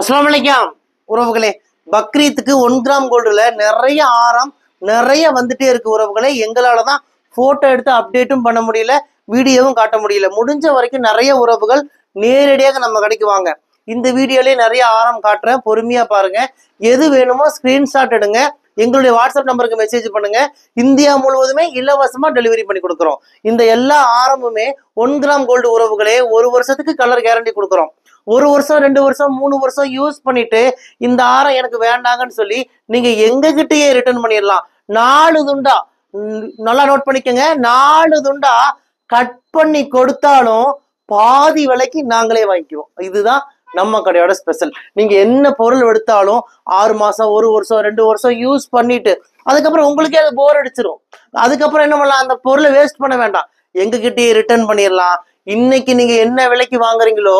அஸ்ஸலாமு அலைக்கும் உறவுகளே. பக்ரீத்துக்கு 1 கிராம் கோல்டுல நிறைய ஆரம் நிறைய வந்துட்டே இருக்கு உறவுகளே. எங்களால தான் போட்டோ எடுத்து அப்டேட்டும் பண்ண முடியல, வீடியோவும் காட்ட முடியல. முடிஞ்ச வரைக்கும் நிறைய உறவுகள் நேரடியாக நம்ம கடைக்கு வாங்க. இந்த வீடியோலயே நிறைய ஆரம் காட்டுறேன், பொறுமையா பாருங்க. எது வேணுமோ ஸ்கிரீன்ஷாட் எடுங்க, எங்களுடைய வாட்ஸ்அப் நம்பருக்கு மெசேஜ் பண்ணுங்க. இந்தியா முழுவதுமே இலவசமா டெலிவரி பண்ணி கொடுக்குறோம். இந்த எல்லா ஆரமுமே 1 கிராம் கோல்டு உறவுகளே. 1 வருஷத்துக்கு கலர் கேரண்டி கொடுக்குறோம். 1 வருஷம் 2 வருஷம் 3 வருஷம் யூஸ் பண்ணிட்டு இந்த ஆரம் எனக்கு வேண்டாங்கன்னு சொல்லி நீங்க எங்க கிட்டயே ரிட்டர்ன் பண்ணிடலாம். 4 துண்டா, நல்லா நோட் பண்ணிக்கோங்க, 4 துண்டா கட் பண்ணி கொடுத்தாலும் பாதி விலைக்கு நாங்களே வாங்கிக்குவோம். இதுதான் நம்ம கடையோட ஸ்பெஷல். நீங்க என்ன பொருள் எடுத்தாலும் 6 மாசம் 1 வருஷம் 2 வருஷம் யூஸ் பண்ணிட்டு அதுக்கப்புறம் உங்களுக்கே அது போர் அடிச்சிடும். அதுக்கப்புறம் என்ன பண்ணலாம், அந்த பொருளை வேஸ்ட் பண்ண வேண்டாம், எங்க கிட்டயே ரிட்டர்ன் பண்ணிடலாம். இன்னைக்கு நீங்க என்ன விலைக்கு வாங்குறீங்களோ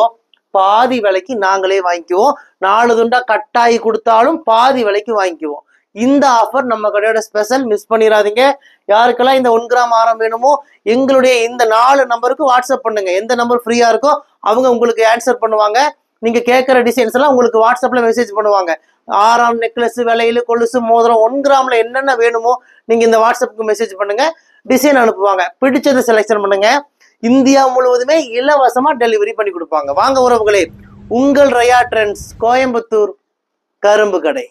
பாதி விலைக்கு நாங்களே வாங்கிக்குவோம். 4 துண்டா கட்டாயி கொடுத்தாலும் பாதி விலைக்கு வாங்கிக்குவோம். இந்த ஆஃபர் நம்ம கடையோட ஸ்பெஷல், மிஸ் பண்ணிடாதீங்க. யாருக்கெல்லாம் இந்த 1 கிராம் ஆரம் வேணுமோ எங்களுடைய இந்த 4 நம்பருக்கு வாட்ஸ்அப் பண்ணுங்க. எந்த நம்பர் ஃப்ரீயா இருக்கோ அவங்க உங்களுக்கு ஆன்சர் பண்ணுவாங்க. நீங்க கேட்கிற டிசைன்ஸ் எல்லாம் உங்களுக்கு வாட்ஸ்அப்ல மெசேஜ் பண்ணுவாங்க. ஆரம், நெக்லஸ், வளையல், கொலுசு, மோதிரம் 1 கிராம்ல என்னென்ன வேணுமோ நீங்க இந்த வாட்ஸ்அப்புக்கு மெசேஜ் பண்ணுங்க, டிசைன் அனுப்புவாங்க. பிடிச்சதை செலெக்ஷன் பண்ணுங்க. இந்தியா முழுவதுமே இலவசமா டெலிவரி பண்ணி கொடுப்பாங்க. வாங்க உறவுகளே, உங்கள் ரயா ட்ரெண்ட்ஸ், கோயம்புத்தூர் கரும்பு கடை.